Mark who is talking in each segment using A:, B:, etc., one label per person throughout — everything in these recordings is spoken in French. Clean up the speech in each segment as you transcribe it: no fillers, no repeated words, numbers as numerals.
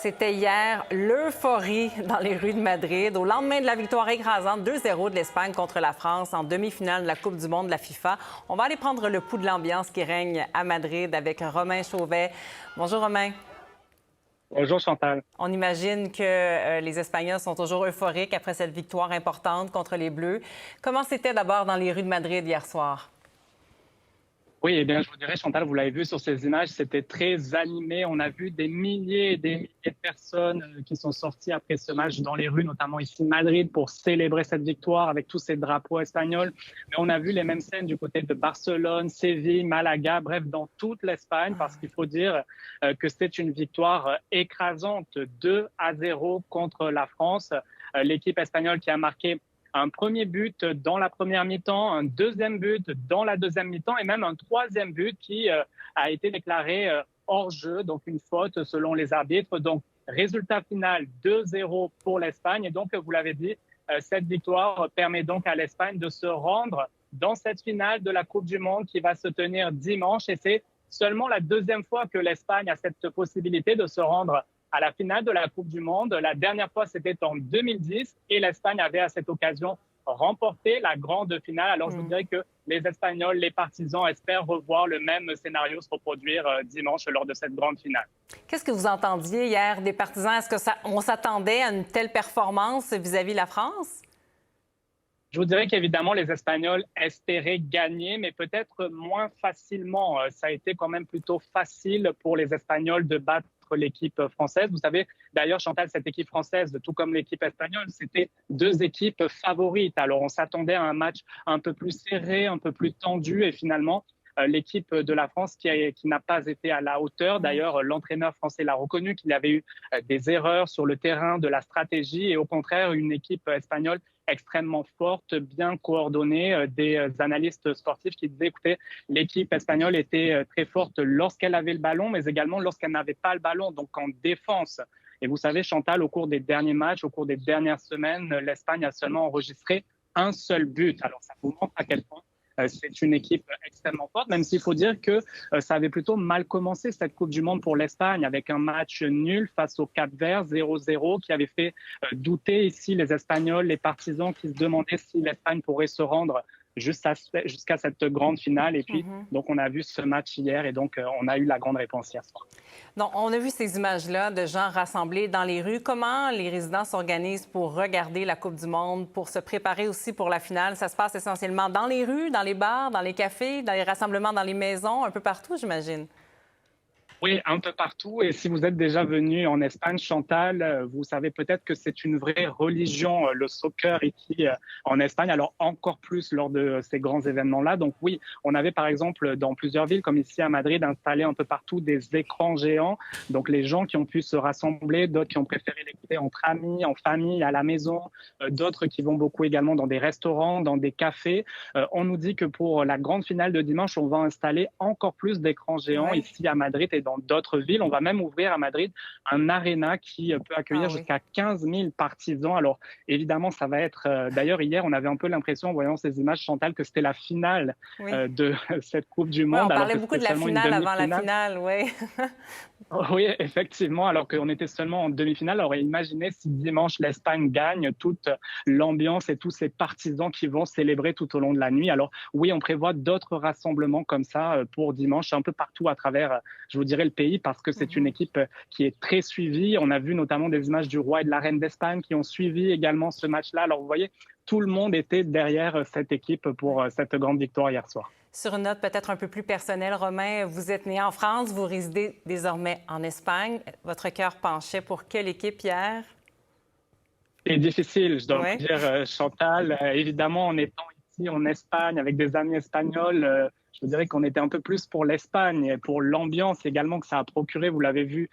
A: C'était hier l'euphorie dans les rues de Madrid au lendemain de la victoire écrasante 2-0 de l'Espagne contre la France en demi-finale de la Coupe du monde de la FIFA. On va aller prendre le pouls de l'ambiance qui règne à Madrid avec Romain Chauvet. Bonjour Romain.
B: Bonjour Chantal.
A: On imagine que les Espagnols sont toujours euphoriques après cette victoire importante contre les Bleus. Comment c'était d'abord dans les rues de Madrid hier soir?
B: Oui, eh bien, je vous dirais, Chantal, vous l'avez vu sur ces images, c'était très animé. On a vu des milliers et des milliers de personnes qui sont sorties après ce match dans les rues, notamment ici Madrid, pour célébrer cette victoire avec tous ces drapeaux espagnols. Mais on a vu les mêmes scènes du côté de Barcelone, Séville, Malaga, bref, dans toute l'Espagne, parce qu'il faut dire que c'était une victoire écrasante, 2-0 contre la France. L'équipe espagnole qui a marqué un premier but dans la première mi-temps, un deuxième but dans la deuxième mi-temps et même un troisième but qui a été déclaré hors jeu, donc une faute selon les arbitres. Donc, résultat final 2-0 pour l'Espagne. Et donc, vous l'avez dit, cette victoire permet donc à l'Espagne de se rendre dans cette finale de la Coupe du Monde qui va se tenir dimanche. Et c'est seulement la deuxième fois que l'Espagne a cette possibilité de se rendre à la finale de la Coupe du Monde. La dernière fois, c'était en 2010 et l'Espagne avait à cette occasion remporté la grande finale. Alors, je vous dirais que les Espagnols, les partisans espèrent revoir le même scénario se reproduire dimanche lors de cette grande finale.
A: Qu'est-ce que vous entendiez hier des partisans? Est-ce qu'on s'attendait à une telle performance vis-à-vis de la France?
B: Je vous dirais qu'évidemment, les Espagnols espéraient gagner, mais peut-être moins facilement. Ça a été quand même plutôt facile pour les Espagnols de battre l'équipe française. Vous savez, d'ailleurs, Chantal, cette équipe française, tout comme l'équipe espagnole, c'était deux équipes favorites. Alors, on s'attendait à un match un peu plus serré, un peu plus tendu, et finalement, l'équipe de la France qui n'a pas été à la hauteur. D'ailleurs, l'entraîneur français l'a reconnu qu'il y avait eu des erreurs sur le terrain, de la stratégie, et au contraire, une équipe espagnole extrêmement forte, bien coordonnée, des analystes sportifs qui disaient, écoutez, l'équipe espagnole était très forte lorsqu'elle avait le ballon, mais également lorsqu'elle n'avait pas le ballon, donc en défense. Et vous savez, Chantal, au cours des derniers matchs, au cours des dernières semaines, l'Espagne a seulement enregistré un seul but. Alors, ça vous montre à quel point c'est une équipe extrêmement forte, même s'il faut dire que ça avait plutôt mal commencé cette Coupe du Monde pour l'Espagne avec un match nul face au Cap-Vert 0-0 qui avait fait douter ici les Espagnols, les partisans qui se demandaient si l'Espagne pourrait se rendre jusqu'à cette grande finale. Et puis, donc, on a vu ce match hier et donc, on a eu la grande réponse hier soir.
A: Donc, on a vu ces images-là de gens rassemblés dans les rues. Comment les résidents s'organisent pour regarder la Coupe du Monde, pour se préparer aussi pour la finale? Ça se passe essentiellement dans les rues, dans les bars, dans les cafés, dans les rassemblements dans les maisons, un peu partout, j'imagine.
B: Oui, un peu partout. Et si vous êtes déjà venu en Espagne, Chantal, vous savez peut-être que c'est une vraie religion, le soccer ici en Espagne. Alors encore plus lors de ces grands événements-là. Donc oui, on avait par exemple dans plusieurs villes, comme ici à Madrid, installé un peu partout des écrans géants. Donc les gens qui ont pu se rassembler, d'autres qui ont préféré l'écouter entre amis, en famille, à la maison, d'autres qui vont beaucoup également dans des restaurants, dans des cafés. On nous dit que pour la grande finale de dimanche, on va installer encore plus d'écrans géants ici à Madrid et dans d'autres villes. On va même ouvrir à Madrid un aréna qui peut accueillir jusqu'à 15 000 partisans. Alors, évidemment, ça va être... D'ailleurs, hier, on avait un peu l'impression, en voyant ces images, Chantal, que c'était la finale de cette Coupe du Monde.
A: On parlait beaucoup de la finale avant la finale, oui.
B: Oui, effectivement, alors qu'on était seulement en demi-finale. Alors, imaginez si dimanche, l'Espagne gagne, toute l'ambiance et tous ces partisans qui vont célébrer tout au long de la nuit. Alors, oui, on prévoit d'autres rassemblements comme ça pour dimanche, un peu partout à travers, je vous dirais, le pays, parce que c'est une équipe qui est très suivie. On a vu notamment des images du roi et de la reine d'Espagne qui ont suivi également ce match-là. Alors, vous voyez, tout le monde était derrière cette équipe pour cette grande victoire hier soir.
A: Sur une note peut-être un peu plus personnelle, Romain, vous êtes né en France, vous résidez désormais en Espagne. Votre cœur penchait pour quelle équipe hier?
B: C'est difficile, je dois vous dire, Chantal. Évidemment, en étant ici en Espagne avec des amis espagnols, je dirais qu'on était un peu plus pour l'Espagne, pour l'ambiance également que ça a procuré, vous l'avez vu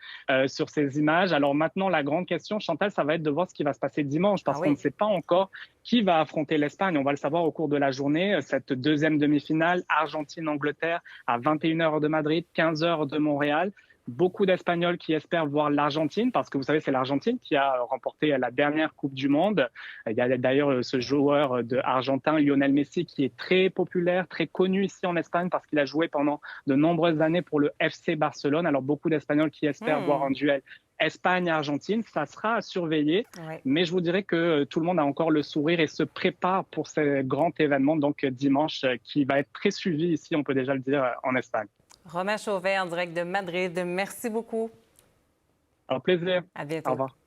B: sur ces images. Alors maintenant, la grande question, Chantal, ça va être de voir ce qui va se passer dimanche, parce qu'on ne sait pas encore qui va affronter l'Espagne. On va le savoir au cours de la journée. Cette deuxième demi-finale, Argentine-Angleterre à 21h de Madrid, 15h de Montréal. Beaucoup d'Espagnols qui espèrent voir l'Argentine, parce que vous savez, c'est l'Argentine qui a remporté la dernière Coupe du Monde. Il y a d'ailleurs ce joueur argentin, Lionel Messi, qui est très populaire, très connu ici en Espagne, parce qu'il a joué pendant de nombreuses années pour le FC Barcelone. Alors, beaucoup d'Espagnols qui espèrent voir un duel Espagne-Argentine. Ça sera à surveiller.
A: Ouais.
B: Mais je vous dirais que tout le monde a encore le sourire et se prépare pour ce grand événement, donc dimanche, qui va être très suivi ici, on peut déjà le dire, en Espagne.
A: Romain Chauvet, en direct de Madrid. Merci beaucoup.
B: Un plaisir.
A: À bientôt.
B: Au revoir.